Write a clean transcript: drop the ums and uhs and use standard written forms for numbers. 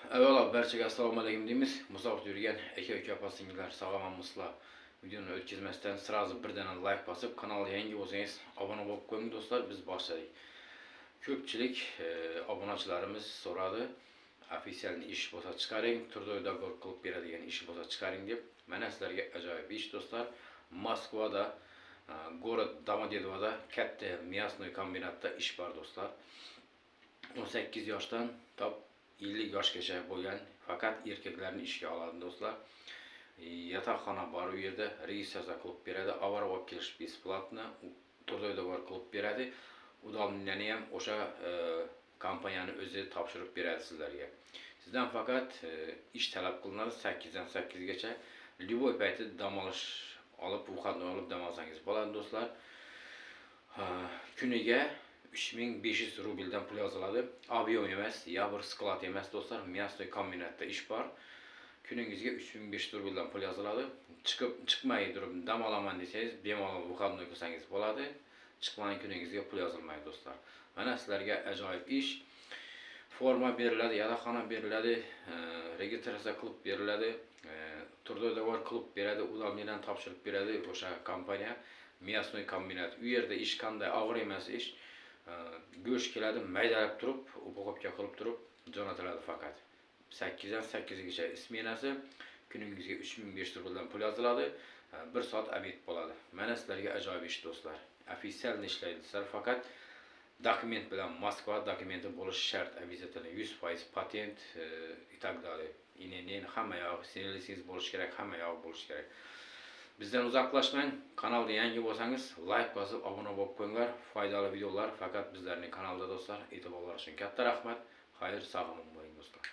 Evvela barchaga assalomu alaykum deymiz. Musofiqda yurgan aka opa-singillar sog'lommisizlar. Videoni o'tkazmasdan sразу birdan like bosib, kanalga yangi bo'lsangiz obuna bo'lib qo'ying do'stlar. Biz boshladik. Ko'pchilik obunachilarimiz so'radi. Ofisial ish bo'lsa chiqaring, turli dogovor qilib beradigan ish bo'lsa chiqaring deb. Mana sizlarga ajoyib ish do'stlar. Moskvada, город Домодедовоda katta мясной kombinatda ish bor do'stlar. 18 yoshdan top 50 yoshgacha bo'lgan faqat erkaklarni ishga oladi do'stlar. Yotoqxona bor, u yerda registratsiya qilib beradi, avara olib kelish besplatno, turli dogovor qilib beradi. Udalniyani ham o'sha kompaniyani o'zi topshirib beradi sizlarga. Sizdan faqat ish talab qilinadi 8 dan 8 gacha. Любой paytda dam olish olib, ovqatni olib dam olsangiz bo'ladi do'stlar. Kuniga 3500 rubldan pul yoziladi. Avion emas, ya bir sklad emas do'stlar, мясной kombinatda ish bor. Kuningizga 3500 rubldan pul yoziladi. Chiqmay turib dam olaman desangiz, bemalol ovqatni qilsangiz bo'ladi. Chiqmagan kuningizga pul yozilmaydi do'stlar. Mana sizlarga ajoyib ish. Forma beriladi, yotoqxona beriladi, registratsiya qilib beriladi, turli dogovor qilib beradi, udalniyadan topshirib beradi o'sha kompaniya. мясной kombinat. U yerda ish qanday og'ir emas ish. Go'sht keladi, maydalab turib, upoqobga qilib turib jo'natiladi faqat. 8 dan 8 gacha smenasi, kuningizga 3500 rubldan pul yoziladi, 1 soat obed bo'ladi. Mana sizlarga ajoyib ish do'stlar. Ofisial ishlaydilar, faqat dokument bilan Moskva dokumenti bo'lishi shart, обязательно 100% patent и так далее. Inen hamma yoq, singlisiz bo'lishi kerak, hamma yoq bo'lishi kerak. Bizdan uzoqlashmang. Kanalga yangi bo'lsangiz, like bosib, obuna bo'lib qo'yinglar. Foydali videolar faqat bizlarning kanalda do'stlar. E'tiborlar uchun katta rahmat. Xayr, sog'lom bo'ling do'stlar.